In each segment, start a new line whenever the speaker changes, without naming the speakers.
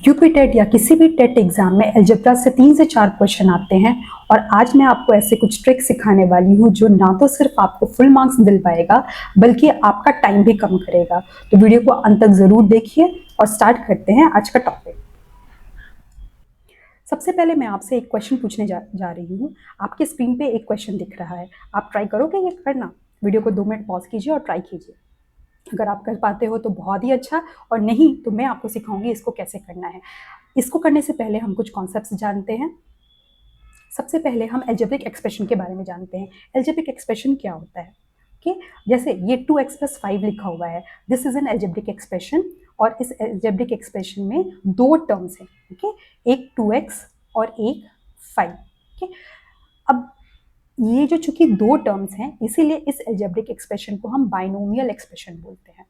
UP TET या किसी भी टेट एग्जाम में अलजेब्रा से 3 से 4 क्वेश्चन आते हैं और आज मैं आपको ऐसे कुछ ट्रिक सिखाने वाली हूँ जो ना तो सिर्फ आपको फुल मार्क्स दिल पाएगा बल्कि आपका टाइम भी कम करेगा। तो वीडियो को अंत तक जरूर देखिए और स्टार्ट करते हैं आज का टॉपिक। सबसे पहले मैं आपसे एक क्वेश्चन पूछने जा रही हूँ। आपके स्क्रीन पे एक क्वेश्चन दिख रहा है, आप ट्राई करोगे ये करना? वीडियो को 2 मिनट पॉज कीजिए और ट्राई कीजिए। अगर आप कर पाते हो तो बहुत ही अच्छा, और नहीं तो मैं आपको सिखाऊंगी इसको कैसे करना है। इसको करने से पहले हम कुछ कॉन्सेप्ट्स जानते हैं। सबसे पहले हम एल्जेब्रिक एक्सप्रेशन के बारे में जानते हैं। एल्जेब्रिक एक्सप्रेशन क्या होता है? ओके, जैसे ये 2x + 5 लिखा हुआ है, this is an algebraic expression. और इस एल्जेब्रिक एक्सप्रेशन में 2 टर्म्स हैं, ओके, एक 2x और एक 5। ओके, अब ये जो चूंकि 2 टर्म्स हैं इसीलिए इस एल्जेब्रिक एक्सप्रेशन को हम बाइनोमियल एक्सप्रेशन बोलते हैं।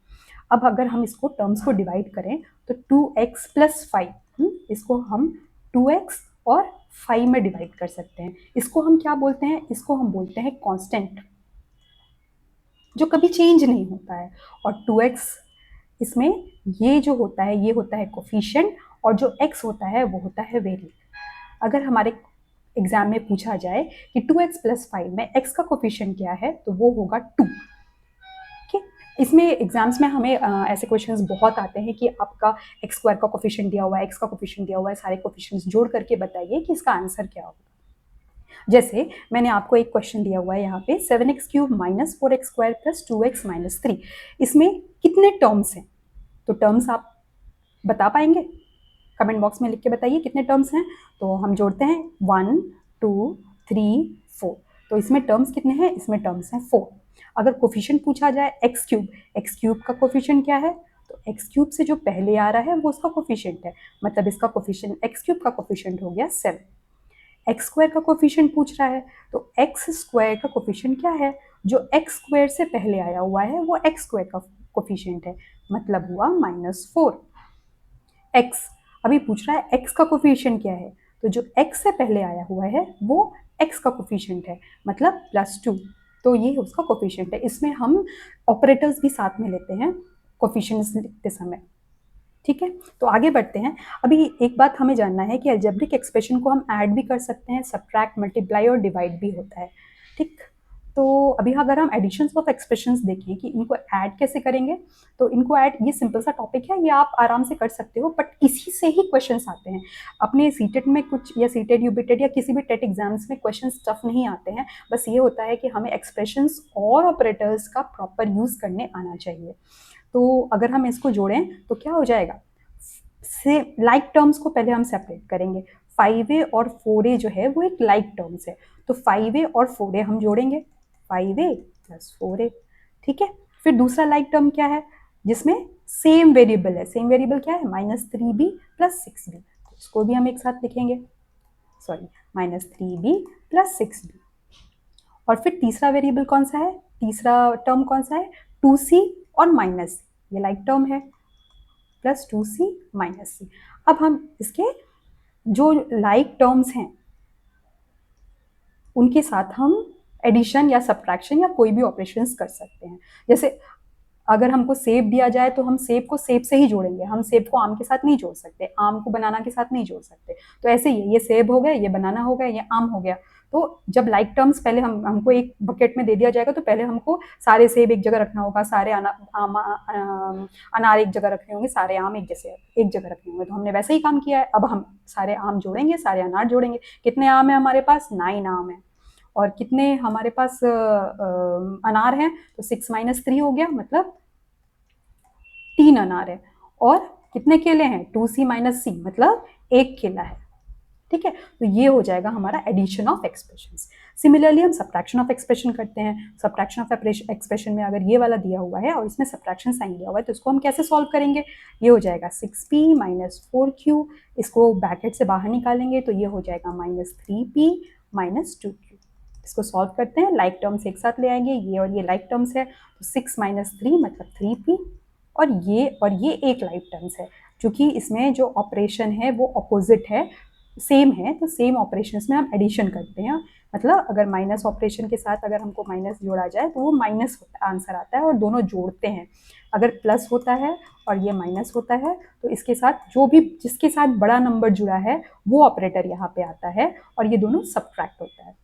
अब अगर हम इसको टर्म्स को डिवाइड करें तो 2x + 5, इसको हम 2x और 5 में डिवाइड कर सकते हैं। इसको हम क्या बोलते हैं? इसको हम बोलते हैं कांस्टेंट, जो कभी चेंज नहीं होता है। और 2x इसमें ये जो होता है ये होता है कोफिशिएंट, और जो x होता है वो होता है वेरिएबल। अगर हमारे एग्जाम में पूछा जाए कि 2x + 5 में x का कोफिशिएंट क्या है तो वो होगा 2। इसमें एग्जाम्स में हमें ऐसे क्वेश्चंस बहुत आते हैं कि आपका x² का कोफिशिएंट दिया हुआ है, x का कोफिशिएंट दिया हुआ है, सारे कोफिशिएंट्स जोड़ करके बताइए कि इसका आंसर क्या होगा। जैसे मैंने आपको एक क्वेश्चन दिया हुआ है यहाँ पे 7x³ - 4x² + 2x - 3, इसमें कितने टर्म्स हैं? तो टर्म्स आप बता पाएंगे? कमेंट बॉक्स में लिख के बताइए कितने टर्म्स हैं। तो हम जोड़ते हैं 1 2 3 4। तो इसमें टर्म्स कितने हैं? इसमें टर्म्स हैं 4। अगर कोफिशिएंट पूछा जाए x³ का कोफिशिएंट क्या है? तो x³ से जो पहले आ रहा है वो उसका कोफिशिएंट है, मतलब इसका कोफिशिएंट x³ का कोफिशिएंट हो गया 7। x² का कोफिशिएंट पूछ रहा है तो x² का कोफिशिएंट क्या है? जो x² से पहले आया हुआ है वो x² का कोफिशिएंट है, मतलब हुआ -4। x अभी पूछ रहा है x का कोफिशिएंट क्या है? तो जो x से पहले आया हुआ है वो x का कोफिशिएंट है, मतलब +2। तो ये उसका कोफिशिएंट है। इसमें हम ऑपरेटर्स भी साथ में लेते हैं कोफिशिएंट्स लिखते समय। ठीक है, तो आगे बढ़ते हैं। अभी एक बात हमें जानना है कि अलजेब्रिक एक्सप्रेशन को हम ऐड भी कर सकते हैं, सब्ट्रैक्ट, मल्टीप्लाई और डिवाइड भी होता है। ठीक, तो अभी अगर हम एडिशंस ऑफ एक्सप्रेशंस देखें कि इनको ऐड कैसे करेंगे, तो इनको ऐड, ये सिंपल सा टॉपिक है, ये आप आराम से कर सकते हो, बट इसी से ही क्वेश्चंस आते हैं अपने सीटेट में कुछ, या सीटेट यूबीटेट या किसी भी टेट एग्जाम्स में क्वेश्चंस टफ नहीं आते हैं। बस ये होता है कि हमें एक्सप्रेशंस और ऑपरेटर्स का प्रॉपर यूज करने आना चाहिए। तो अगर हम इसको जोड़ें तो क्या हो जाएगा? से लाइक टर्म्स को पहले हम सेपरेट करेंगे। 5a और 4a जो है वो एक लाइक टर्म्स है, तो 5a और 4a हम जोड़ेंगे, 5a + 4a। ठीक है, फिर दूसरा लाइक टर्म क्या है जिसमें सेम वेरिएबल है? सेम वेरिएबल क्या है? -3b + 6b। इसको भी हम एक साथ लिखेंगे, सॉरी, -3b + 6b। और फिर तीसरा वेरिएबल कौन सा है? तीसरा टर्म कौन सा है? 2c और -c, ये लाइक टर्म है, +2c - c। अब हम इसके जो लाइक टर्म्स हैं उनके साथ हम एडिशन या सब्ट्रैक्शन या कोई भी ऑपरेशंस कर सकते हैं। जैसे अगर हमको सेब दिया जाए तो हम सेब को सेब से ही जोड़ेंगे, हम सेब को आम के साथ नहीं जोड़ सकते, आम को बनाना के साथ नहीं जोड़ सकते। तो ऐसे ही ये सेब हो गया, ये बनाना हो गया, ये आम हो गया। तो जब लाइक टर्म्स पहले हमको एक बकेट में दे दिया जाएगा तो पहले हमको सारे सेब एक जगह रखना होगा, सारे अनार एक जगह रखने होंगे, सारे आम एक जगह रखने होंगे। तो हमने वैसे ही काम किया है। अब हम सारे आम जोड़ेंगे, सारे अनार जोड़ेंगे। कितने आम है हमारे पास? 9 आम है। और कितने हमारे पास अनार हैं? तो 6 - 3 हो गया, मतलब 3 अनार है। और कितने केले हैं? 2c - c, मतलब 1 केला है। ठीक है, तो ये हो जाएगा हमारा एडिशन ऑफ एक्सप्रेशंस। सिमिलरली हम सब्ट्रैक्शन ऑफ एक्सप्रेशन करते हैं। सब्ट्रैक्शन ऑफ एक्सप्रेशन में अगर ये वाला दिया हुआ है और इसमें सब्ट्रैक्शन साइन दिया हुआ है तो इसको हम कैसे सॉल्व करेंगे? ये हो जाएगा 6p - 4q, इसको ब्रैकेट से बाहर निकालेंगे तो ये हो जाएगा -3p - 2q। इसको सॉल्व करते हैं, लाइक टर्म्स एक साथ ले आएंगे, ये और ये लाइक टर्म्स है, तो 6 - 3 मतलब 3p, और ये एक लाइक टर्म्स है। क्योंकि इसमें जो ऑपरेशन है वो अपोजिट है, सेम है, तो सेम ऑपरेशंस में हम एडिशन करते हैं, मतलब अगर माइनस ऑपरेशन के साथ अगर हमको माइनस जोड़ा जाए तो वो माइनस आंसर आता है, और दोनों जोड़ते हैं। अगर प्लस होता है और ये माइनस होता है तो इसके साथ जो भी जिसके साथ बड़ा नंबर जुड़ा है वो ऑपरेटर यहाँ पे आता है, और ये दोनों सब्ट्रैक्ट होता है।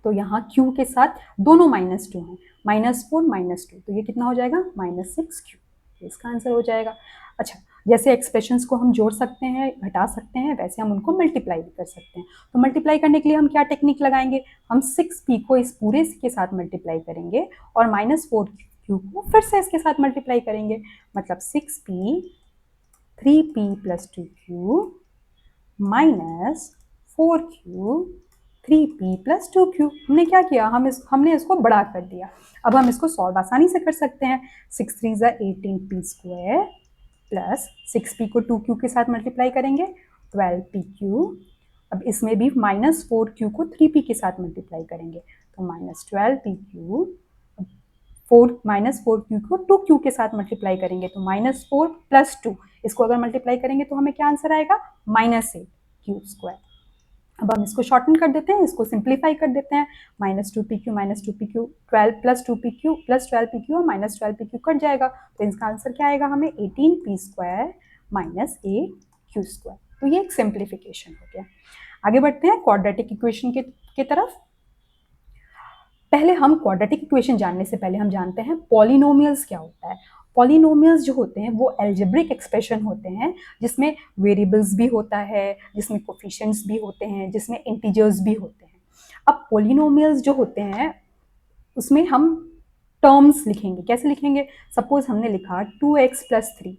तो यहाँ Q के साथ दोनों -2 हैं, -4 -2, तो ये कितना हो जाएगा -6Q, इसका आंसर हो जाएगा। अच्छा, जैसे एक्सप्रेशंस को हम जोड़ सकते हैं, घटा सकते हैं, वैसे हम उनको मल्टीप्लाई भी कर सकते हैं। तो मल्टीप्लाई करने के लिए हम क्या टेक्निक लगाएंगे, हम 6P को इस पूरे के साथ मल्टीप्लाई करेंगे और -4Q को फिर से इसके साथ मल्टीप्लाई करेंगे, मतलब 6P 3P + 2Q -4Q 3P + 2Q। हमने क्या किया, हमने इसको बड़ा कर दिया। अब हम इसको सॉल्व आसानी से कर सकते हैं। 6 3 18P² प्लस 6P को 2Q के साथ मल्टीप्लाई करेंगे 12PQ। अब इसमें भी -4Q को 3P के साथ मल्टीप्लाई करेंगे तो -12PQ। 4 को 2Q के साथ मल्टीप्लाई करेंगे तो -4 + 2, इसको अगर मल्टीप्लाई करेंगे तो हमें क्या आंसर आएगा -8Q²। अब हम इसको शॉर्टन कर देते हैं, इसको सिंप्लीफाई कर देते हैं, -2PQ 12 + 2PQ + 12PQ और -12PQ कट जाएगा, तो इसका आंसर क्या आएगा हमें 18P² -8Q²। तो ये एक सिंप्लीफिकेशन हो गया। आगे बढ़ते हैं क्वाड्रेटिक इक्वेशन के तरफ। पहले हम क्वाड्रेटिक इक्वेशन जानने से पहले हम जानते हैं पॉलिनोमियल्स क्या होता है। पॉलिनोमियल्स जो होते हैं वो एल्जेब्रिक एक्सप्रेशन होते हैं जिसमें वेरिएबल्स भी होता है, जिसमें कोफिशिएंट्स भी होते हैं, जिसमें इंटीजर्स भी होते हैं। अब पॉलिनोमियल्स जो होते हैं उसमें हम टर्म्स लिखेंगे। कैसे लिखेंगे, सपोज हमने लिखा 2x + 3,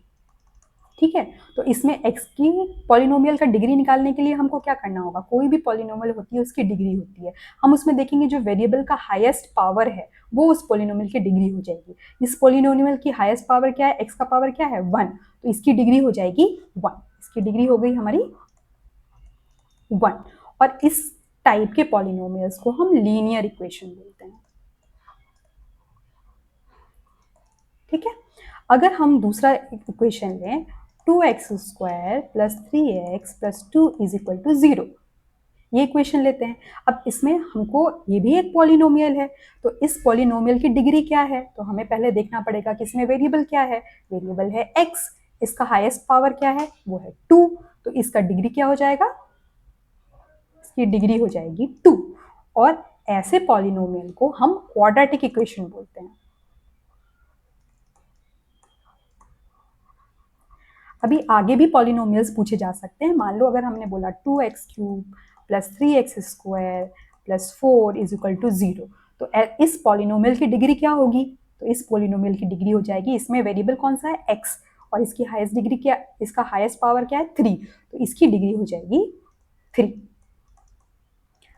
ठीक है, तो इसमें x की पॉलिनोमियल का डिग्री निकालने के लिए हमको क्या करना होगा, कोई भी पॉलिनोमियल होती है उसकी डिग्री होती है, हम उसमें देखेंगे जो वेरिएबल का हाईएस्ट पावर है वो उस पॉलिनोमियल की डिग्री हो जाएगी। इस पॉलिनोमियल की हाईएस्ट पावर क्या है, x का पावर क्या है 1, तो इसकी डिग्री हो जाएगी 1, इसकी डिग्री हो गई हमारी 1। और इस टाइप के पॉलिनोमियल्स को हम लीनियर इक्वेशन बोलते हैं, ठीक है। अगर हम दूसरा इक्वेशन लें 2x² + 3x + 2 = 0, ये इक्वेशन लेते हैं। अब इसमें हमको ये भी एक पॉलिनोमियल है, तो इस पॉलिनोमियल की डिग्री क्या है, तो हमें पहले देखना पड़ेगा कि इसमें वेरिएबल क्या है, वेरिएबल है x, इसका हाईएस्ट पावर क्या है वो है 2, तो इसका डिग्री क्या हो जाएगा, इसकी डिग्री हो जाएगी 2। और ऐसे पॉलिनोमियल को हम क्वाड्रेटिक इक्वेशन बोलते हैं। अभी आगे भी पॉलिनोमियल्स पूछे जा सकते हैं। मान लो अगर हमने बोला 2x³ + 3x² + 4 = 0, तो इस पॉलिनोमियल की डिग्री क्या होगी, तो इस पॉलिनोमियल की डिग्री हो जाएगी, इसमें वेरिएबल कौन सा है x, और इसकी हाईएस्ट डिग्री क्या, इसका हाईएस्ट पावर क्या है 3, तो इसकी डिग्री हो जाएगी 3।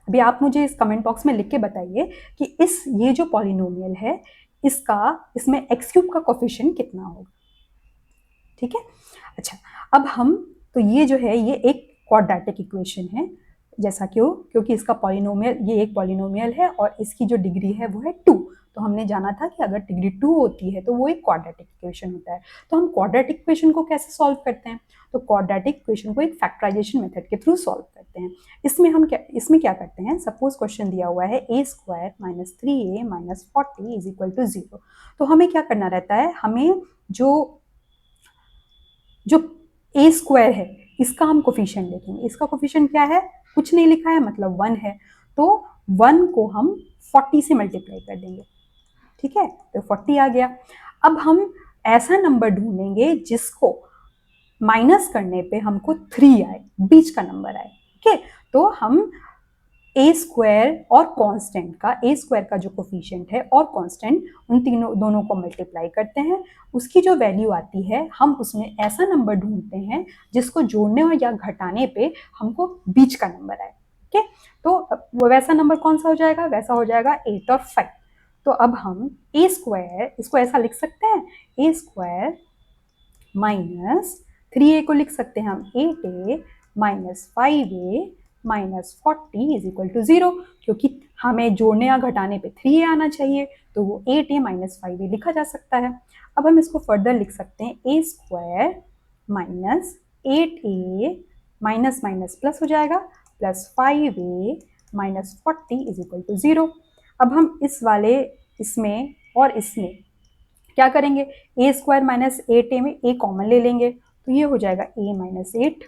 अभी आप मुझे इस कमेंट बॉक्स में लिख के बताइए कि ये जो पॉलिनोमियल है इसमें x³ का कोफिशिएंट कितना होगा, ठीक है। अच्छा, अब हम तो ये जो है ये एक क्वाड्रेटिक इक्वेशन है, जैसा क्योंकि इसका पॉलिनोमियल, ये एक पॉलिनोमियल है और इसकी जो डिग्री है वो है 2, तो हमने जाना था कि अगर डिग्री 2 होती है तो वो एक क्वाड्रेटिक इक्वेशन होता है। तो हम क्वाड्रेटिक इक्वेशन को कैसे सॉल्व करते हैं, तो क्वाड्रेटिक इक्वेशन को एक फैक्टराइजेशन मेथड के थ्रू सॉल्व करते हैं। इसमें क्या करते हैं, सपोज क्वेश्चन दिया हुआ है a² - 3a - 40 = 0, तो हमें क्या करना रहता है, हमें जो a² है इसका हम कोफिशिएंट देखेंगे, इसका कोफिशिएंट क्या है, कुछ नहीं लिखा है मतलब 1 है, तो 1 को हम 40 से मल्टीप्लाई कर देंगे, ठीक है, तो 40 आ गया। अब हम ऐसा नंबर ढूंढेंगे जिसको माइनस करने पे हमको 3 आए, बीच का नंबर आए, ठीक है, तो हम a² और a² का जो कोफिशिएंट है और कांस्टेंट, उन दोनों को मल्टीप्लाई करते हैं, उसकी जो वैल्यू आती है हम उसमें ऐसा नंबर ढूंढते हैं जिसको जोड़ने या घटाने पे हमको बीच का नंबर आए, ठीक है, तो वो वैसा नंबर कौन सा हो जाएगा, वैसा हो जाएगा 8 और 5। तो अब हम a² इसको ऐसा लिख सकते हैं, a² - 3a को लिख सकते हैं हम 8a - 5a - 40 = 0, क्योंकि हमें जोड़ने या घटाने पे 3a आना चाहिए, तो वो 8a - 5a लिखा जा सकता है। अब हम इसको फर्दर लिख सकते हैं, a² - 8a minus minus plus हो जाएगा, +5a -40 इज इक्वल टू 0। अब हम इस वाले इसमें और इसमें क्या करेंगे, ए स्क्वायर माइनस 8a में a कॉमन ले लेंगे, तो ये हो जाएगा a माइनस 8,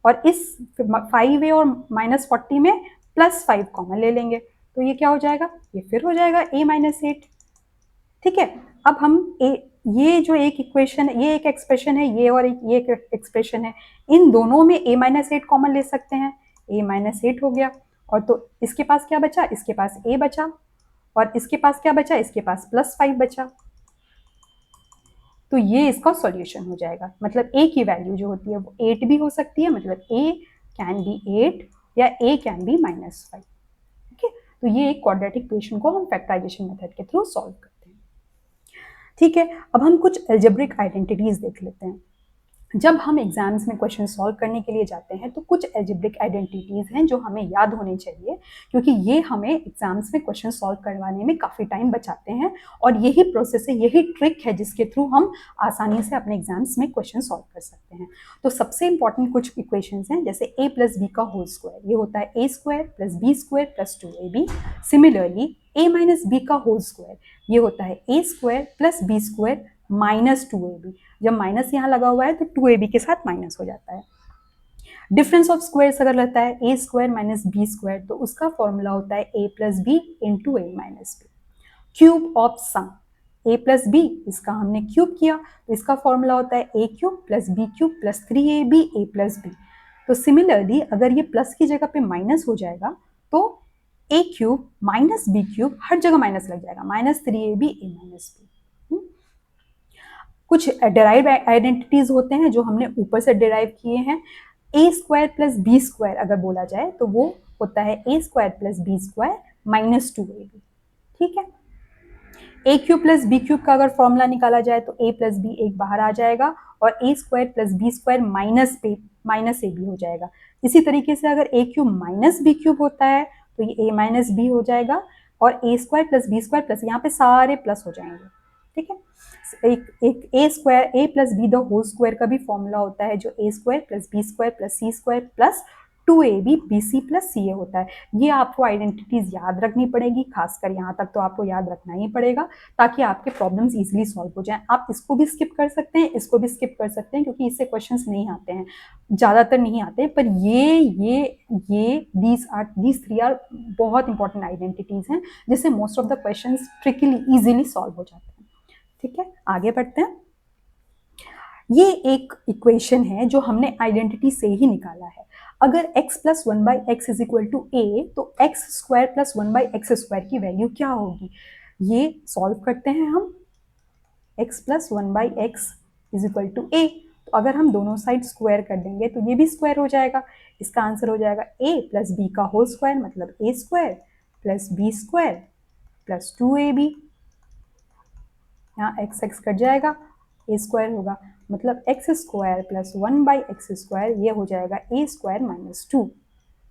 और इस 5a और -40 में +5 कॉमन ले लेंगे, तो ये क्या हो जाएगा, ये फिर हो जाएगा a माइनस 8। ठीक है, अब हम ये जो एक इक्वेशन, ये एक एक्सप्रेशन है, ये और ये एक एक्सप्रेशन है, इन दोनों में a माइनस 8 कॉमन ले सकते हैं, a माइनस 8 हो गया, और तो इसके पास क्या बचा, इसके पास a बचा, और इसके पास क्या बचा, इसके पास +5 बचा, तो ये इसका सॉल्यूशन हो जाएगा। मतलब a की वैल्यू जो होती है वो 8 भी हो सकती है, मतलब a कैन बी 8 या a कैन बी -5। ओके, तो ये एक क्वाड्रेटिक इक्वेशन को हम फैक्टराइजेशन मेथड के थ्रू सॉल्व करते हैं। ठीक है, अब हम कुछ एल्जेब्रिक आइडेंटिटीज देख लेते हैं। जब हम एग्जाम्स में क्वेश्चन सॉल्व करने के लिए जाते हैं तो कुछ एल्जेब्रिक आइडेंटिटीज हैं जो हमें याद होनी चाहिए, क्योंकि ये हमें एग्जाम्स में क्वेश्चन सॉल्व करवाने में काफ़ी टाइम बचाते हैं, और यही प्रोसेस है, यही ट्रिक है जिसके थ्रू हम आसानी से अपने एग्जाम्स में क्वेश्चन सॉल्व कर सकते हैं। तो सबसे इंपॉर्टेंट कुछ इक्वेशंस हैं, जैसे a प्लस बी का होल स्क्वायर, ये होता है a square plus B square plus 2ab। Similarly a minus B का होल स्क्वायर, ये होता है a square plus B square minus 2ab। जब माइनस यहाँ लगा हुआ है तो 2ab के साथ माइनस हो जाता है। डिफरेंस ऑफ स्क्वायर्स अगर रहता है a square minus B square, तो उसका फॉर्मूला होता है a plus B into a minus B. Cube of sum a plus B, इसका हमने क्यूब किया, तो इसका फॉर्मूला होता है a cube plus B cube plus 3ab a plus B. तो सिमिलरली अगर ये प्लस की जगह पे माइनस हो जाएगा तो a cube minus B cube, हर जगह माइनस लग जाएगा, minus 3ab a minus B. कुछ डेराइव आइडेंटिटीज होते हैं जो हमने ऊपर से डेराइव किए हैं। A square plus B square अगर बोला जाए तो वो होता है ए square plus B square minus 2ab। ठीक है, A cube plus B cube का अगर फॉर्मूला निकाला जाए तो ए प्लस बी एक बाहर आ जाएगा, और a square plus B square minus a b हो जाएगा। इसी तरीके से अगर a cube minus B cube होता है तो ये ए माइनस बी हो जाएगा, और a square plus B square plus, यहाँ पे सारे प्लस हो जाएंगे। ठीक है, एक a square a plus b the whole square का भी फॉर्मूला होता है, जो a square plus B square plus c square plus 2ab bc plus c a होता है। ये आपको आइडेंटिटीज याद रखनी पड़ेगी, खासकर यहाँ तक तो आपको याद रखना ही पड़ेगा, ताकि आपके प्रॉब्लम्स इजीली सॉल्व हो जाएं। आप इसको भी स्किप कर सकते हैं, इसको भी स्किप कर सकते हैं, क्योंकि इससे क्वेश्चंस नहीं आते हैं, ज़्यादातर नहीं आते, पर दीज थ्री आर बहुत इंपॉर्टेंट आइडेंटिटीज हैं, जिससे most of the question tricky easily solve हो जाते हैं। ठीक है, आगे बढ़ते हैं। ये एक इक्वेशन है जो हमने आइडेंटिटी से ही निकाला है। अगर x plus 1/x is equal to a, तो x square plus 1/x square की वैल्यू क्या होगी, ये सॉल्व करते हैं हम। x plus 1/x is equal to a, तो अगर हम दोनों साइड स्क्वायर कर देंगे तो ये भी स्क्वायर हो जाएगा। इसका आंसर हो जाएगा a प्लस बी का होल स्क्वायर, मतलब a square plus B square plus 2ab। यहाँ x x कट जाएगा, a स्क्वायर होगा, मतलब x square plus 1/x square, ये हो जाएगा a स्क्वायर माइनस 2।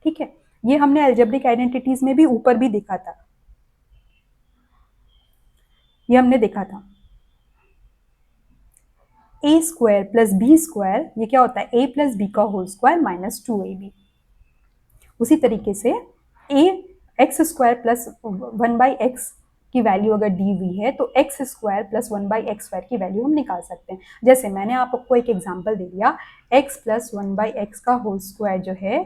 ठीक है, ये हमने अलजेब्रिक आइडेंटिटीज में भी ऊपर भी देखा था, ये हमने देखा था। a square plus B square, ये क्या होता है, a प्लस बी का होल स्क्वायर माइनस 2ab। उसी तरीके से x स्क्वायर प्लस 1/x की वैल्यू अगर दी हुई है तो x square plus 1/x square की वैल्यू हम निकाल सकते हैं। जैसे मैंने आपको एक एग्जांपल दे दिया, x प्लस 1/x का होल स्क्वायर जो है,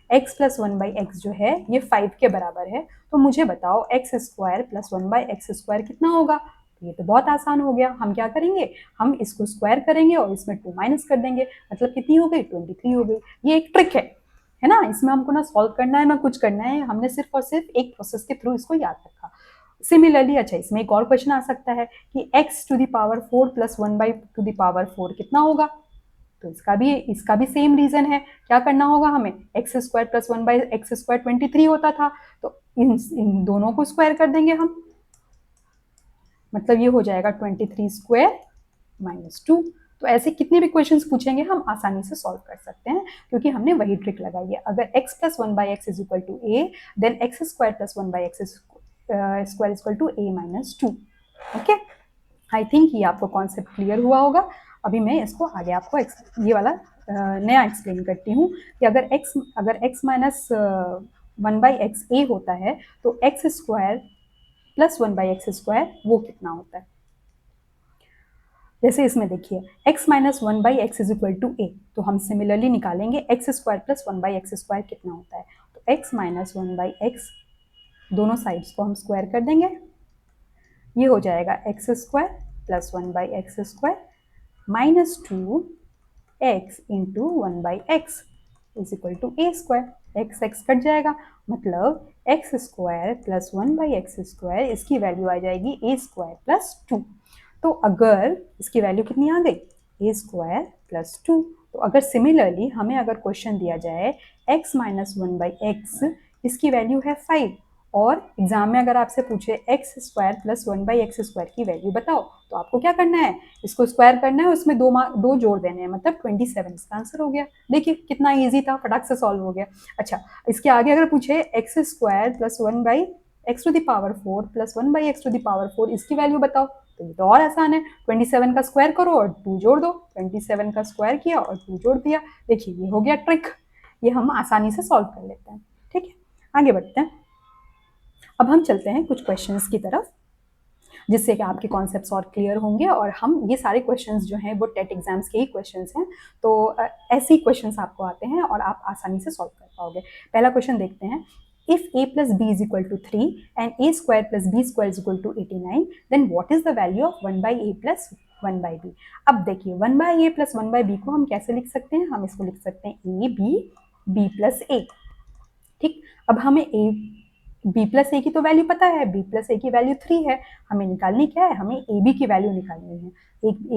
x प्लस 1/x जो है ये 5 के बराबर है, तो मुझे बताओ x square plus 1/x square कितना होगा। ये तो बहुत आसान हो गया, हम क्या करेंगे, हम इसको स्क्वायर करेंगे और इसमें 2 माइनस कर देंगे, मतलब कितनी हो गई, 23 हो गई। ये एक ट्रिक है ना, इसमें हमको ना सॉल्व करना है ना कुछ करना है, हमने सिर्फ और सिर्फ एक प्रोसेस के थ्रू इसको याद रखा। सिमिलरली अच्छा, इसमें एक और क्वेश्चन आ सकता है कि x to the power 4 plus 1/4 कितना होगा, तो इसका भी सेम रीजन है। क्या करना होगा हमें, x square plus 1/x square 23 होता था, तो इन दोनों को स्क्वायर कर देंगे हम, मतलब ये हो जाएगा 23 स्क्वायर माइनस 2। तो ऐसे कितने भी क्वेश्चंस पूछेंगे हम आसानी से सॉल्व कर सकते हैं, क्योंकि हमने वही ट्रिक लगाई है। अगर x plus 1/x is equal to a, then x square plus 1/x square is equal to a minus 2। Okay, I think ये आपको कॉन्सेप्ट क्लियर हुआ होगा। अभी मैं इसको आगे आपको ये वाला नया एक्सप्लेन करती हूँ कि अगर x माइनस 1/x a होता है तो x square plus 1/x square वो कितना होता है। जैसे इसमें देखिए x minus 1/x is equal to a, तो हम सिमिलरली निकालेंगे x square plus 1/x square कितना होता है। तो x माइनस 1/x दोनों साइड्स को हम स्क्वायर कर देंगे, ये हो जाएगा x square plus 1/x square minus 2x into 1/x is equal to a square. x cut जाएगा, मतलब x square plus 1/x square इसकी वैल्यू आ जाएगी a स्क्वायर प्लस 2। तो अगर इसकी वैल्यू कितनी आ गई a स्क्वायर प्लस 2, तो अगर सिमिलरली हमें अगर क्वेश्चन दिया जाए x माइनस 1/x इसकी वैल्यू है 5 और एग्जाम में अगर आपसे पूछे x square plus 1/x square की वैल्यू बताओ, तो आपको क्या करना है, इसको स्क्वायर करना है, उसमें दो जोड़ देने हैं, मतलब 27 इसका आंसर हो गया। देखिए कितना इजी था, फटाक से सॉल्व हो गया। अच्छा, इसके आगे अगर पूछे X square plus 1/x to the power 4 plus 1/x to the power 4 इसकी वैल्यू बताओ, तो ये तो और आसान है, 27 का स्क्वायर करो और 2 जोड़ दो। 27 का स्क्वायर किया और 2 जोड़ दिया। देखिए ये हो गया ट्रिक, ये हम आसानी से सॉल्व कर लेते हैं। ठीक है, आगे बढ़ते हैं। अब हम चलते हैं कुछ क्वेश्चंस की तरफ, जिससे कि आपके कॉन्सेप्ट्स और क्लियर होंगे और हम ये सारे क्वेश्चंस जो हैं वो टेट एग्जाम्स के ही क्वेश्चंस हैं, तो ऐसे ही क्वेश्चंस आपको आते हैं और आप आसानी से सॉल्व कर पाओगे। पहला क्वेश्चन देखते हैं, if a plus b is equal to 3 and a square plus b square is equal to 89, then what is the value of 1/a plus 1/b। अब देखिए 1/a plus 1/b को हम कैसे लिख सकते हैं, हम इसको लिख सकते हैं a b b plus a। ठीक, अब हमें b प्लस ए की तो वैल्यू पता है, b प्लस ए की वैल्यू 3 है, हमें निकालनी क्या है, हमें ए बी की वैल्यू निकालनी है।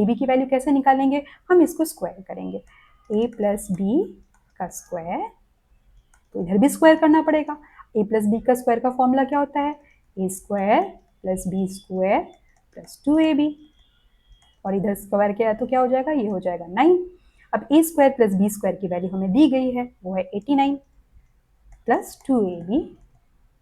ए बी की वैल्यू कैसे निकालेंगे, हम इसको स्क्वायर करेंगे, a प्लस बी का स्क्वायर, तो इधर भी स्क्वायर करना पड़ेगा। a प्लस बी का स्क्वायर का फॉर्मूला क्या होता है, a square plus B square plus 2ab, और इधर स्क्वायर किया तो क्या हो जाएगा, ये हो जाएगा 9। अब a square plus B square की वैल्यू हमें दी गई है, वो है 89 plus 2ab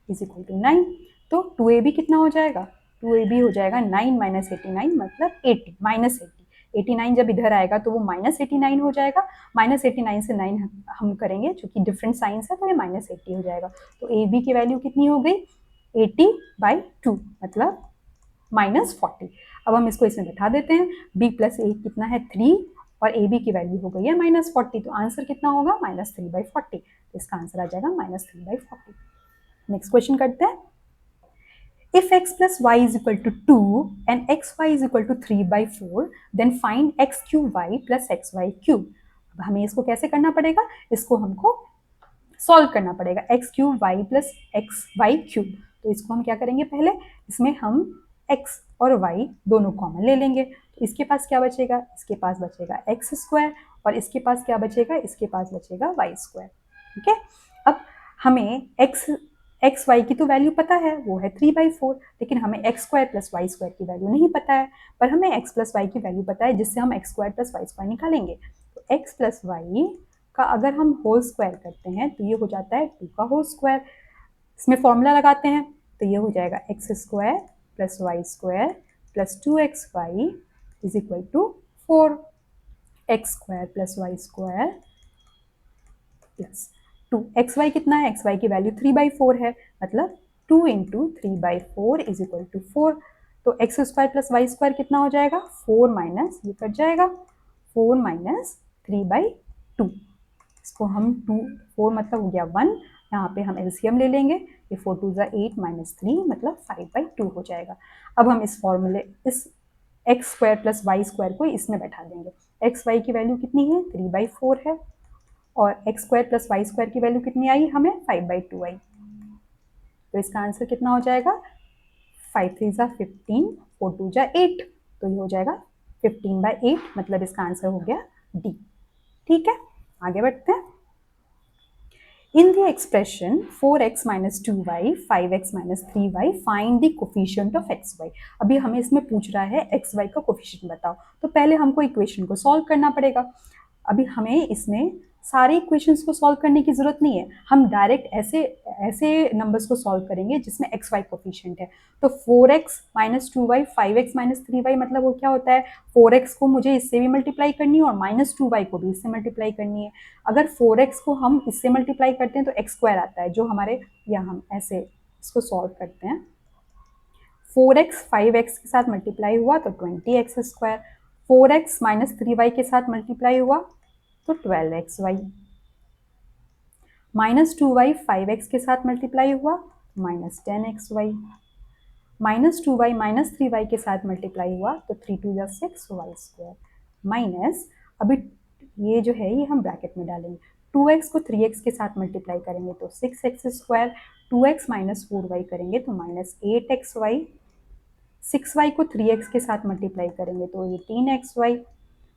is equal to 9। तो 2ab कितना हो जाएगा, 2ab हो जाएगा 9 माइनस 89 मतलब 80 माइनस 80। 89 जब इधर आएगा तो वो माइनस 89 हो जाएगा, माइनस 89 से 9 हम करेंगे, चूंकि डिफरेंट साइंस है तो ये माइनस 80 हो जाएगा। तो ab की वैल्यू कितनी हो गई, 80/2 मतलब माइनस 40। अब हम इसको इसमें बैठा देते हैं, b प्लस ए कितना है 3 और ab की वैल्यू हो गई है माइनस 40, तो आंसर कितना होगा माइनस 3/40, तो इसका आंसर आ जाएगा माइनस 3/40। नेक्स्ट क्वेश्चन करते हैं, if x plus y is equal to 2 and xy is equal to 3/4 then find x cube y plus xy cube। अब हमें इसको कैसे करना पड़ेगा, इसको हमको सॉल्व करना पड़ेगा, x cube y plus X Y cube. तो इसको हम क्या करेंगे, पहले इसमें हम x और y दोनों कॉमन ले लेंगे, तो इसके पास क्या बचेगा, इसके पास बचेगा x स्क्वायर और इसके पास क्या बचेगा, इसके पास बचेगा y स्क्वायर। ठीक है, अब हमें एक्स वाई की तो वैल्यू पता है, वो है 3/4, लेकिन हमें X square plus Y square की वैल्यू नहीं पता है, पर हमें एक्स प्लस वाई की वैल्यू पता है, जिससे हम X square plus Y square निकालेंगे। तो एक्स प्लस वाई का अगर हम होल स्क्वायर करते हैं तो ये हो जाता है 2 का होल स्क्वायर, इसमें फॉर्मूला लगाते हैं तो ये हो जाएगा X square plus Y square plus 2xy is equal to 4, X square plus Y square plus 2xy कितना है, xy की वैल्यू 3/4 है, मतलब 2 इंटू 3/4 इज इक्वल टू 4। तो X square plus Y square कितना हो जाएगा, 4 माइनस ये कट जाएगा, 4 माइनस 3/2, इसको हम 4 मतलब हो गया 1, यहाँ पे हम एलसीएम ले लेंगे, ये 4 2 8 माइनस 3 मतलब 5/2 हो जाएगा। अब हम इस फॉर्मूले इस x square plus Y square को इसमें बैठा देंगे, एक्स वाई की वैल्यू कितनी है 3/4 है और x square plus Y square की वैल्यू कितनी आई हमें 5/2 आई, तो इसका आंसर कितना हो जाएगा 5 3 15 4 2 8, तो ये हो जाएगा 15/8, मतलब इसका आंसर हो गया डी। ठीक है, आगे बढ़ते हैं। In the expression 4x minus 2y 5x minus 3y find the coefficient of xy। अभी हमें इसमें पूछ रहा है xy का कोफिशिएंट बताओ, तो पहले हमको इक्वेशन को सॉल्व करना पड़ेगा। अभी हमें इसमें सारे इक्वेशंस को सॉल्व करने की जरूरत नहीं है, हम डायरेक्ट ऐसे ऐसे नंबर्स को सॉल्व करेंगे जिसमें एक्स वाई कोफिशिएंट है। तो 4x minus 2y 5x minus 3y, मतलब वो क्या होता है, 4x को मुझे इससे भी मल्टीप्लाई करनी है और माइनस 2y को भी इससे मल्टीप्लाई करनी है। अगर 4x को हम इससे मल्टीप्लाई करते हैं तो एक्स स्क्वायर आता है, जो हमारे, या हम ऐसे इसको सॉल्व करते हैं, 4x 5x के साथ मल्टीप्लाई हुआ तो 20x square, 4x minus 3y के साथ मल्टीप्लाई हुआ तो 12xy, माइनस 2y 5x के साथ मल्टीप्लाई हुआ minus 10xy, minus 2y minus 3y के साथ मल्टीप्लाई हुआ तो 3 2 या 6y स्क्वायर, माइनस, अभी ये जो है ये हम ब्रैकेट में डालेंगे, 2x को 3x के साथ मल्टीप्लाई करेंगे तो 6x square, 2x minus 4y करेंगे तो माइनस 8xy, 6y को 3x के साथ मल्टीप्लाई करेंगे तो 18xy,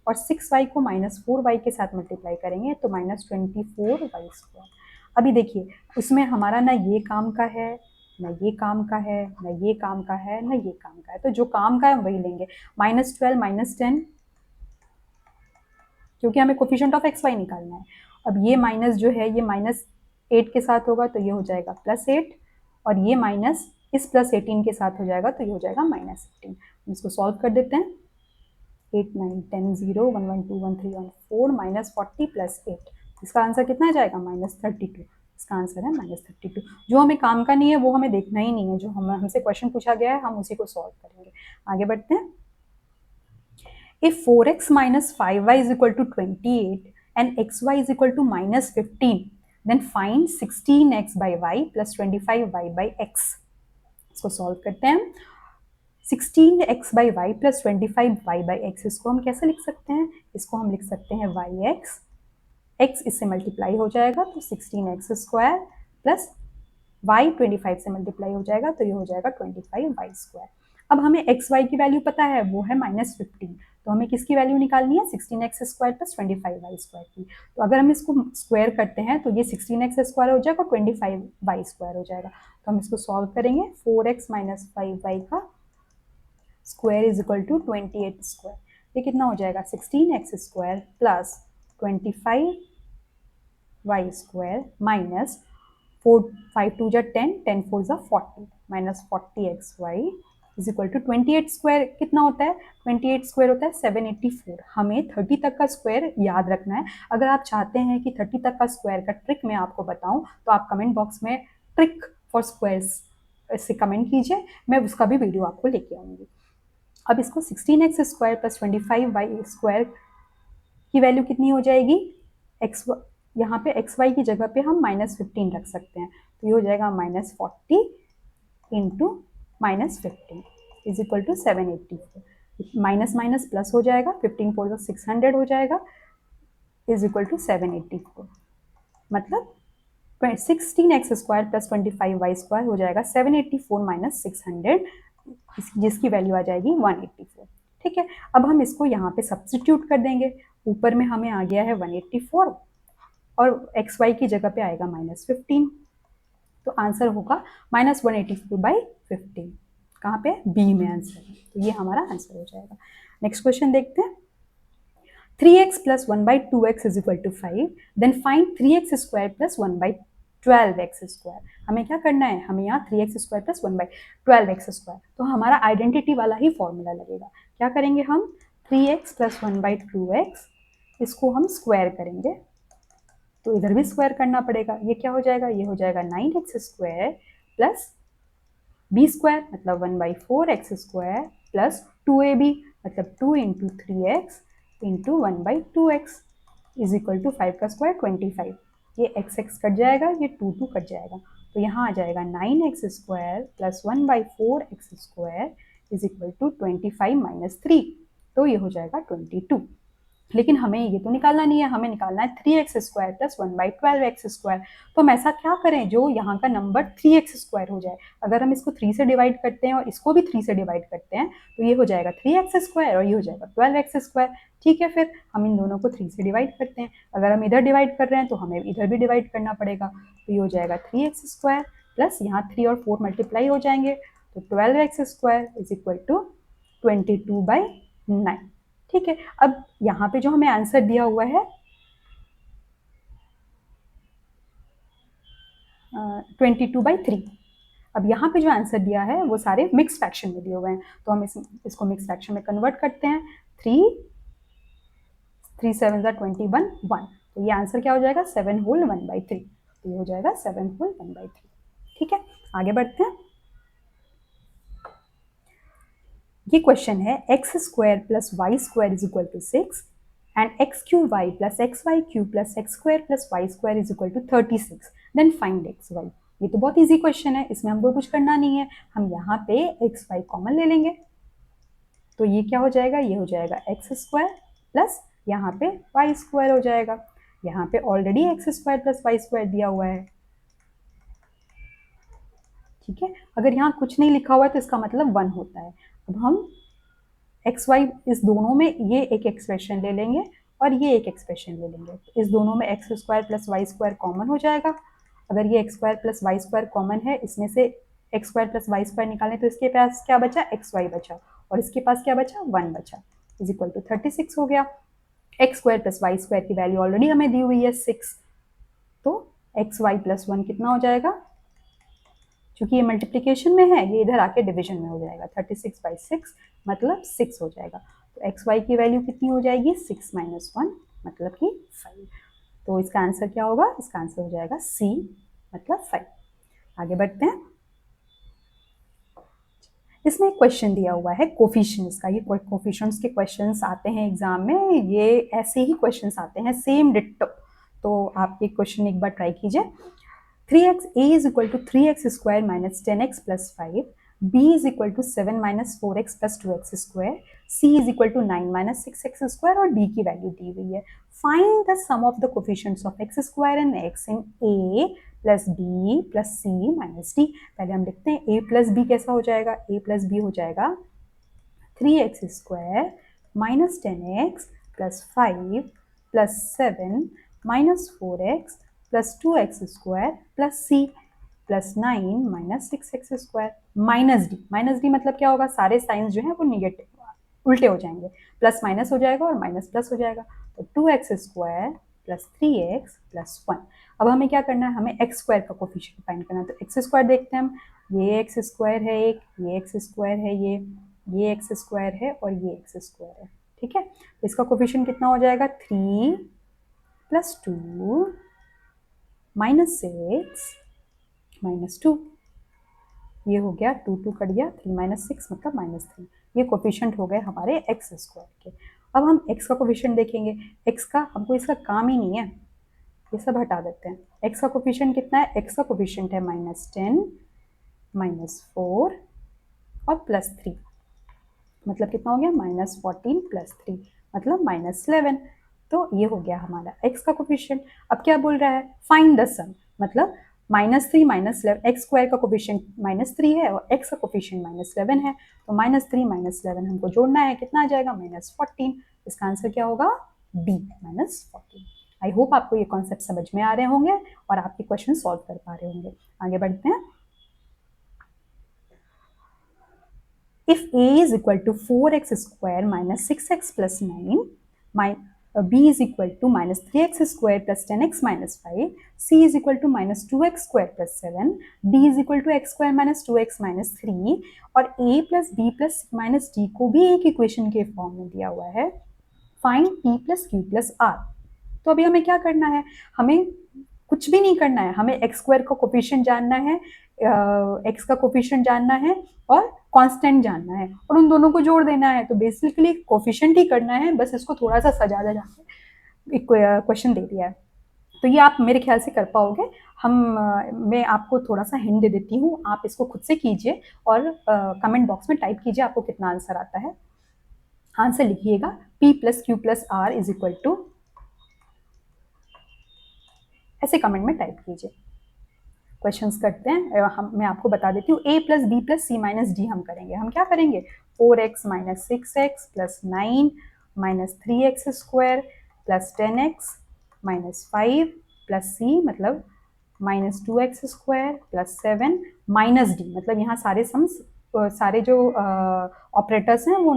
और 6y को माइनस 4y के साथ मल्टीप्लाई करेंगे तो माइनस 24y स्क्वायर। अभी देखिए उसमें हमारा ना ये काम का है, ना ये काम का है, ना ये काम का है, ना ये काम का है, तो जो काम का है हम वही लेंगे, माइनस 12 माइनस 10, क्योंकि हमें कोफिशिएंट ऑफ एक्स वाई निकालना है। अब ये माइनस जो है ये माइनस 8 के साथ होगा तो ये हो जाएगा प्लस 8, और ये माइनस इस प्लस 18 के साथ हो जाएगा तो ये हो जाएगा माइनस 18। हम इसको सॉल्व कर देते हैं, 8 9 10 0 1 1 2 1 3 1 4 माइनस 40 प्लस 8, इसका आंसर कितना आ जाएगा माइनस 32। इसका आंसर है माइनस 32। जो हमें काम का नहीं है वो हमें देखना ही नहीं है, जो हमसे क्वेश्चन पूछा गया है हम उसी को सॉल्व करेंगे। आगे बढ़ते हैं। If 4x minus 5y is equal to 28 and xy is equal to minus 15, then find 16x by y plus 25y by x। इसको सॉल्व करते हैं। 16x by y plus 25y by x, इसको हम कैसे लिख सकते हैं, इसको हम लिख सकते हैं yx, x इससे मल्टीप्लाई हो जाएगा तो 16x स्क्वायर प्लस y 25 से मल्टीप्लाई हो जाएगा तो ये हो जाएगा 25y स्क्वायर। अब हमें एक्स वाई की वैल्यू पता है, वो है -15, तो हमें किसकी वैल्यू निकालनी है, 16x square plus 25y square की। तो अगर हम इसको स्क्वायर करते हैं तो ये 16x स्क्वायर हो जाएगा, 25y स्क्वायर हो जाएगा। तो हम इसको सॉल्व करेंगे, 4x माइनस 5y का square is equal to 28 square, ये कितना हो जाएगा 16x square plus 25y square minus 4 5 2 जा 10 10 4 जा 40 minus 40xy is equal to 28 square कितना होता है, 28 स्क्वायर होता है 784। हमें 30 तक का स्क्वायर याद रखना है। अगर आप चाहते हैं कि 30 तक का स्क्वायर का ट्रिक मैं आपको बताऊं तो आप कमेंट बॉक्स में ट्रिक फॉर स्क्वायर्स से कमेंट कीजिए, मैं उसका भी वीडियो आपको लेके आऊँगी। अब इसको 16x square plus 25y square की वैल्यू कितनी हो जाएगी, एक्स, यहाँ पे एक्स वाई की जगह पे हम -15 रख सकते हैं, तो ये हो जाएगा -40 into -15 is equal to 784, minus minus plus हो जाएगा, 15 4 600 हो जाएगा इज इक्वल टू 784, मतलब 16x square plus 25y square हो जाएगा 784 माइनस 600, जिसकी वैल्यू आ जाएगी 184। ठीक है, अब हम इसको यहाँ पे सब्स्टिट्यूट कर देंगे, ऊपर में हमें आ गया है 184 और एक्स वाई की जगह पे आएगा -15, तो आंसर होगा -184/15। कहाँ पे, बी में आंसर है, तो ये हमारा आंसर हो जाएगा। नेक्स्ट क्वेश्चन देखते हैं। 3x plus 1/2x is equal to 5, then find 3x square plus 1/12x square। हमें क्या करना है, हमें यहाँ 3x square plus 1/12x square, तो हमारा आइडेंटिटी वाला ही फॉर्मूला लगेगा। क्या करेंगे हम, 3x प्लस 1/2x, इसको हम स्क्वायर करेंगे तो इधर भी स्क्वायर करना पड़ेगा, ये क्या हो जाएगा, ये हो जाएगा 9x square plus b square मतलब 1/4x स्क्वायर प्लस 2ab मतलब 2 into 3x into 1/2x is equal to 5 का स्क्वायर 25, ये x x कट जाएगा, ये 2 2 कट जाएगा, तो यहाँ आ जाएगा 9x square plus 1/4x square is equal to 25 minus 3, तो ये हो जाएगा 22। लेकिन हमें ये तो निकालना नहीं है, हमें निकालना है 3x square plus 1/12x square. तो हम ऐसा क्या करें जो यहाँ का नंबर 3x स्क्वायर हो जाए। अगर हम इसको 3 से डिवाइड करते हैं और इसको भी 3 से डिवाइड करते हैं तो ये हो जाएगा 3x स्क्वायर और ये हो जाएगा 12x स्क्वायर। ठीक है, फिर हम इन दोनों को 3 से डिवाइड करते हैं। अगर हम इधर डिवाइड कर रहे हैं तो हमें इधर भी डिवाइड करना पड़ेगा, तो ये हो जाएगा 3x स्क्वायर प्लस यहाँ 3 और 4 मल्टीप्लाई हो जाएंगे तो 12x square is equal to 22/9। ठीक है, अब यहाँ पे जो हमें आंसर दिया हुआ है 22/3। अब यहाँ पे जो आंसर दिया है वो सारे मिक्स फ्रैक्शन में दिए हुए हैं, तो हम इसको मिक्स फ्रैक्शन में कन्वर्ट करते हैं। 3 7 21 1, तो ये आंसर क्या हो जाएगा 7 होल 1/3, तो ये हो जाएगा 7 होल 1/3। ठीक है, आगे बढ़ते हैं। ये क्वेश्चन है x² + y² = 6 and x³ + xy³ + x² + y² = 36, then find xy। ये तो बहुत इजी क्वेश्चन है, इसमें हमको कुछ करना नहीं है, हम यहाँ पे xy कॉमन ले लेंगे, तो ये क्या हो जाएगा, ये हो जाएगा x² प्लस यहाँ पे y² हो जाएगा। यहाँ पे ऑलरेडी x² + y² दिया हुआ है। ठीक है, अगर यहाँ कुछ नहीं लिखा हुआ है तो इसका मतलब 1 होता है। अब हम एक्स वाई इस दोनों में ये एक एक्सप्रेशन ले लेंगे और ये एक एक्सप्रेशन ले लेंगे, इस दोनों में x² + y² कॉमन हो जाएगा। अगर ये x² + y² कॉमन है, इसमें से x² + y² निकालें तो इसके पास क्या बचा, xy बचा, और इसके पास क्या बचा, 1 बचा, = 36 हो गया। x² + y² की वैल्यू ऑलरेडी हमें दी हुई है 6, तो xy + 1 कितना हो जाएगा, क्योंकि ये मल्टीप्लिकेशन में है, ये इधर आके डिवीजन में हो जाएगा, 36/6 मतलब 6 हो जाएगा। तो एक्स वाई की वैल्यू कितनी हो जाएगी, 6 - 1 मतलब कि 5। तो इसका आंसर क्या होगा, इसका आंसर हो जाएगा सी मतलब 5। आगे बढ़ते हैं। इसमें एक क्वेश्चन दिया हुआ है कोफिशिएंट्स का। ये कोफिशिएंट्स के क्वेश्चंस आते हैं एग्जाम में, ये ऐसे ही क्वेश्चंस आते हैं सेम डिट्टो। तो आप ये क्वेश्चन एक बार ट्राई कीजिए। 3x a = 3x² - 10x + 5, b = 7 - 4x + 2x², c = 9 - 6x² और d की वैल्यू दी हुई है। Find the sum of the coefficients of x² and x in a + b + c - d। पहले हम लिखते हैं a + b कैसा हो जाएगा, a + b हो जाएगा 3x² - 10x + 5 + 7 - 4x + 2x² + c + 9 - 6x² -d मतलब क्या होगा, सारे साइंस जो है वो निगेटिव उल्टे हो जाएंगे, प्लस माइनस हो जाएगा और माइनस प्लस हो जाएगा, तो 2x² + 3x + 1। अब हमें क्या करना है, हमें x² का कोफिशिएंट फाइंड करना है, तो x² देखते हैं हम, ये x² है एक, ये x² है, ये x² है और ये x² है। ठीक है, तो इसका कोफिशिएंट कितना हो जाएगा, 3 + 2 -6 - 2, ये हो गया 2 2 कट गया, 3 - 6 मतलब -3। ये कोफिशिएंट हो गए हमारे x² के। अब हम x का कोफिशिएंट देखेंगे, x का हमको इसका काम ही नहीं है, ये सब हटा देते हैं। x का कोफिशिएंट कितना है, x का कोफिशिएंट है -10 -4 और +3, मतलब कितना हो गया, -14 + 3 मतलब -11। तो ये हो गया हमारा x का कोफिशिएंट। अब क्या बोल रहा है, फाइंड द सम, मतलब -3 - 11, x² का कोफिशिएंट -3 है और x का कोफिशिएंट -11 है, तो -3 - 11 हमको जोड़ना है, कितना आ जाएगा, -14। इसका आंसर क्या होगा, D -14। आई होप आपको ये कॉन्सेप्ट समझ में आ रहे होंगे और आपके क्वेश्चन सॉल्व कर पा रहे होंगे। आगे बढ़ते हैं। If a is equal to 4x square minus 6x plus 9, b is equal to minus 3x square plus 10x minus 5, c is equal to minus 2x square plus 7, d is equal to x square minus 2x minus 3 और a plus b plus c minus d को भी एक equation के form में दिया हुआ है। Find p plus q plus r। तो अभी हमें क्या करना है, हमें कुछ भी नहीं करना है, हमें x² का कोफिशिएंट जानना है, x का कोफिशिएंट जानना है और कांस्टेंट जानना है और उन दोनों को जोड़ देना है। तो बेसिकली कोफिशिएंट ही करना है, बस इसको थोड़ा सा सजा जाके एक क्वेश्चन दे दिया है, तो ये आप मेरे ख्याल से कर पाओगे। मैं आपको थोड़ा सा हिंट दे देती हूँ, आप इसको खुद से कीजिए और कमेंट बॉक्स में टाइप कीजिए आपको कितना आंसर आता है। आंसर लिखिएगा p + q + r = ऐसे कमेंट में टाइप कीजिए। क्वेश्चंस करते हैं, मैं आपको बता देती हूँ, a + b + c - d हम करेंगे। हम क्या करेंगे, 4x - 6x + 9 - 3x² + 10x - 5 + c मतलब -2x² + 7 - d मतलब यहाँ सारे सम्स सारे जो ऑपरेटर्स हैं वो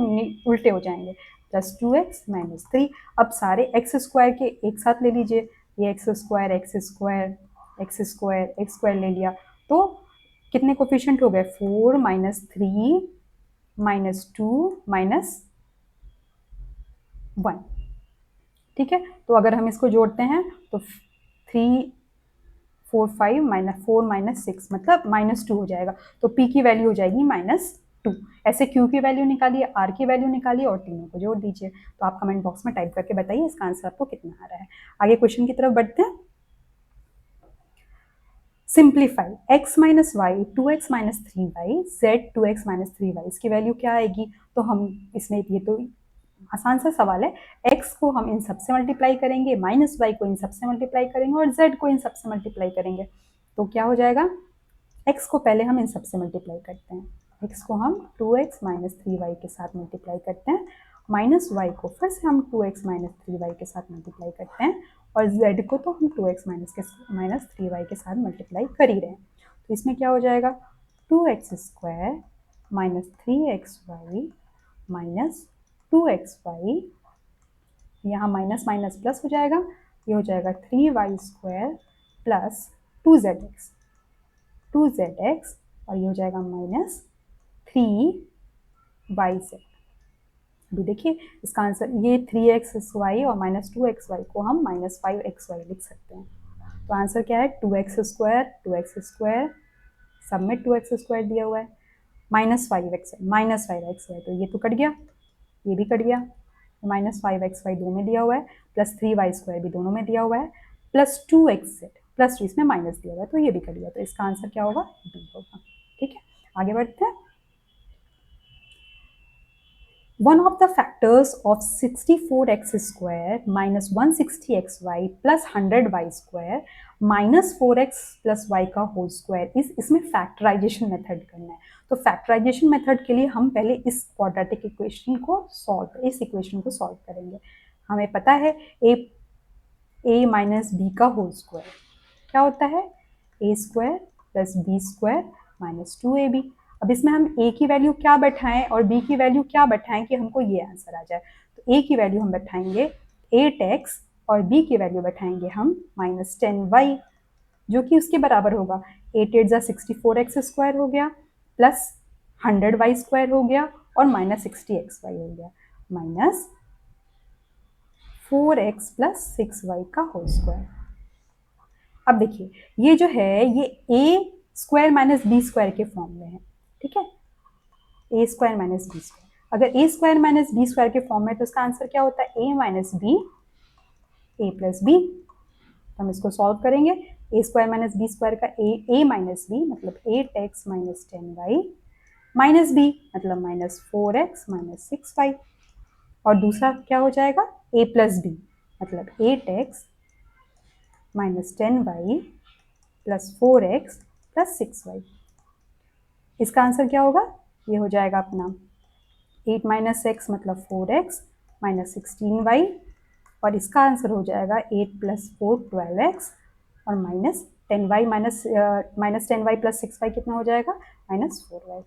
उल्टे हो जाएंगे, +2x - 3। अब सारे x² के एक साथ ले लीजिए, ये x² x² एक्स स्क्वायर ले लिया, तो कितने कोफिशिएंट हो गए, 4 माइनस 3 माइनस 2 माइनस 1। ठीक है, तो अगर हम इसको जोड़ते हैं तो 3 4 5 माइनस 4 माइनस 6 मतलब -2 हो जाएगा, तो P की वैल्यू हो जाएगी -2। ऐसे Q की वैल्यू निकालिए, R की वैल्यू निकालिए और तीनों को जोड़ दीजिए। तो आप कमेंट बॉक्स में टाइप करके बताइए इसका आंसर आपको कितना आ रहा है। आगे क्वेश्चन की तरफ बढ़ते हैं। Simplify x minus y 2x minus 3y z 2x minus 3y, इसकी वैल्यू क्या आएगी। तो हम इसमें, ये तो आसान सा सवाल है, x को हम इन सब से मल्टीप्लाई करेंगे, माइनस वाई को इन सब से मल्टीप्लाई करेंगे और z को इन सब से मल्टीप्लाई करेंगे। तो क्या हो जाएगा, x को पहले हम इन सब से मल्टीप्लाई करते हैं, x को हम 2x माइनस 3y के साथ मल्टीप्लाई करते हैं, माइनस वाई को फिर से हम 2x माइनस 3y के साथ मल्टीप्लाई करते हैं और z को तो हम 2x माइनस 3y के साथ मल्टीप्लाई कर ही रहे हैं। तो इसमें क्या हो जाएगा, 2x square minus 3xy minus 2xy, यहाँ माइनस माइनस प्लस हो जाएगा, ये हो जाएगा 3y स्क्वायर प्लस 2zx और ये हो जाएगा माइनस 3yz। अभी देखिए इसका आंसर, ये 3xy और माइनस 2xy को हम माइनस 5xy लिख सकते हैं। तो आंसर क्या है, 2x स्क्वायर सब में 2x स्क्वायर दिया हुआ है, माइनस 5xy तो ये तो कट गया, ये भी कट गया, माइनस 5xy दो में दिया हुआ है, प्लस 3y स्क्वायर भी दोनों में दिया हुआ है, प्लस 2xz प्लस 2 इसमें माइनस दिया हुआ है, तो ये भी कट गया। तो इसका आंसर क्या होगा, बी होगा। ठीक है, आगे बढ़ते हैं। One of the factors of 64x square minus 160xy plus 100y square minus 4x plus y का होल स्क्वायर इस, इसमें फैक्टराइजेशन मेथड करना है। तो फैक्टराइजेशन मेथड के लिए हम पहले इस क्वाड्रेटिक इक्वेशन को सॉल्व करेंगे। हमें पता है a माइनस बी का होल स्क्वायर क्या होता है, a square plus B square minus 2ab। अब इसमें हम a की वैल्यू क्या बैठाएं और b की वैल्यू क्या बैठाएं कि हमको ये आंसर आ जाए। तो a की वैल्यू हम बैठाएंगे 8x और b की वैल्यू बैठाएंगे हम माइनस 10y, जो कि उसके बराबर होगा 8 8 जा 64x स्क्वायर हो गया प्लस 100y स्क्वायर हो गया और माइनस 60xy हो गया माइनस 4x प्लस 6y का होल स्क्वायर। अब देखिए ये जो है ये a square minus B square के फॉर्म में है। ठीक है, ए स्क्वायर माइनस बी स्क्वायर, अगर a square minus B square के फॉर्म में तो इसका आंसर क्या होता है, a minus b a plus B. तो हम इसको सॉल्व करेंगे, a square minus B square का ए माइनस बी मतलब 8x minus 10y minus b मतलब माइनस 4x माइनस 6y, और दूसरा क्या हो जाएगा a प्लस बी मतलब 8x minus 10y plus 4x plus 6y। इसका आंसर क्या होगा, ये हो जाएगा अपना 8 माइनस एक्स मतलब 4x माइनस 16y, और इसका आंसर हो जाएगा 8 प्लस 4 12x और minus 10y minus 10y plus 6y कितना हो जाएगा, माइनस 4y।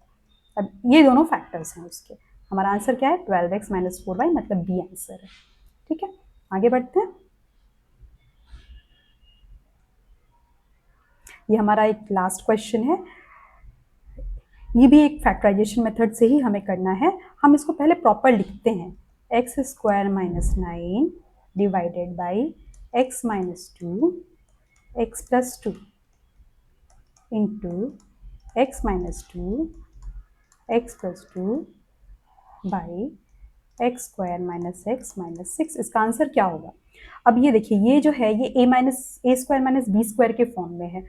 अब ये दोनों फैक्टर्स हैं उसके, हमारा आंसर क्या है 12x माइनस 4y मतलब बी आंसर है। ठीक है, आगे बढ़ते हैं। ये हमारा एक लास्ट क्वेश्चन है, ये भी एक फैक्टराइजेशन मेथड से ही हमें करना है। हम इसको पहले प्रॉपर लिखते हैं, x square minus 9 divided by x minus 2 x plus 2 into x minus 2 x plus 2 by x square minus x minus 6। इसका आंसर क्या होगा। अब ये देखिए ये जो है ये ए स्क्वायर माइनस बी स्क्वायर के फॉर्म में है,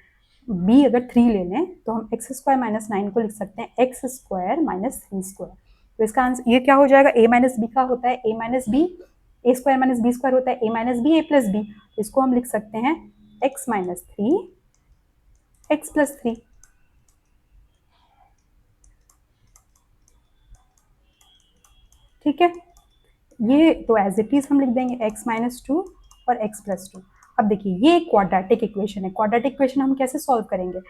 b अगर 3 ले लें तो हम एक्स स्क्वायर माइनस 9 को लिख सकते हैं एक्स स्क्वायर माइनस 3 स्क्वायर। तो इसका आंसर ये क्या हो जाएगा, a माइनस बी का होता है a minus b, a square minus B square होता है a minus b a plus B, तो इसको हम लिख सकते हैं x माइनस 3 एक्स प्लस 3। ठीक है, ये तो एज इट इज हम लिख देंगे x माइनस 2 और x प्लस 2। अब देखिए ये क्वाड्रेटिक इक्वेशन है, क्वाड्रेटिक इक्वेशन हम कैसे सॉल्व करेंगे,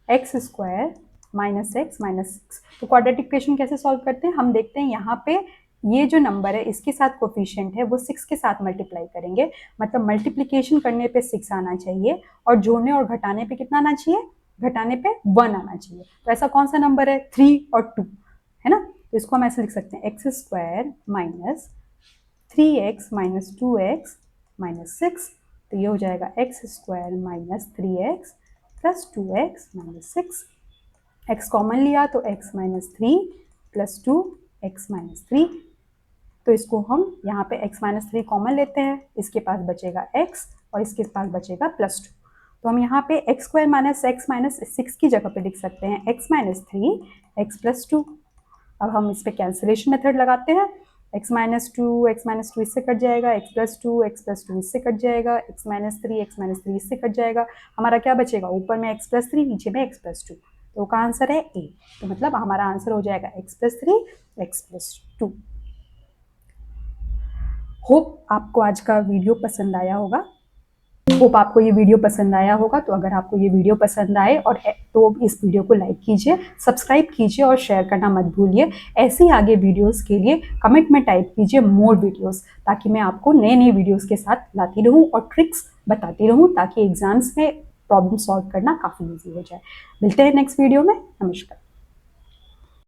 x square minus x minus 6। तो क्वाड्रेटिक इक्वेशन कैसे सॉल्व करते हैं, हम देखते हैं यहाँ पे ये जो नंबर है इसके साथ कोफिशिएंट है वो 6 के साथ मल्टीप्लाई करेंगे, मतलब मल्टीप्लिकेशन करने पे 6 आना चाहिए और जोड़ने और घटाने पे कितना आना चाहिए, घटाने पे 1 आना चाहिए। तो ऐसा कौन सा नंबर है, 3 और 2, है ना। तो इसको हम ऐसे लिख सकते हैं x square minus 3x minus 2x minus 6। तो ये हो जाएगा X square minus 3x plus 2x minus 6। x common लिया तो x minus 3 plus 2 x minus 3। तो इसको हम यहाँ पे x माइनस 3 कॉमन लेते हैं, इसके पास बचेगा x और इसके पास बचेगा प्लस 2। तो हम यहाँ पे x square minus x minus 6 की जगह पे लिख सकते हैं x माइनस 3 एक्स प्लस 2। अब हम इस पर कैंसिलेशन मेथड लगाते हैं, x माइनस 2 इससे कट जाएगा, x प्लस 2 इससे कट जाएगा, x माइनस 3 इससे कट जाएगा। हमारा क्या बचेगा, ऊपर में x प्लस 3 नीचे में x प्लस 2। तो का आंसर है ए। तो मतलब हमारा आंसर हो जाएगा x plus 3 x plus 2। Hope आपको आज का वीडियो पसंद आया होगा। होप आपको ये वीडियो पसंद आया होगा। तो अगर आपको ये वीडियो पसंद आए और तो इस वीडियो को लाइक कीजिए, सब्सक्राइब कीजिए और शेयर करना मत भूलिए। ऐसे ही आगे वीडियोस के लिए कमेंट में टाइप कीजिए मोर वीडियोस, ताकि मैं आपको नए नए वीडियोस के साथ लाती रहूं और ट्रिक्स बताती रहूं, ताकि एग्जाम्स में प्रॉब्लम सॉल्व करना काफ़ी ईजी हो जाए। मिलते हैं नेक्स्ट वीडियो में। नमस्कार।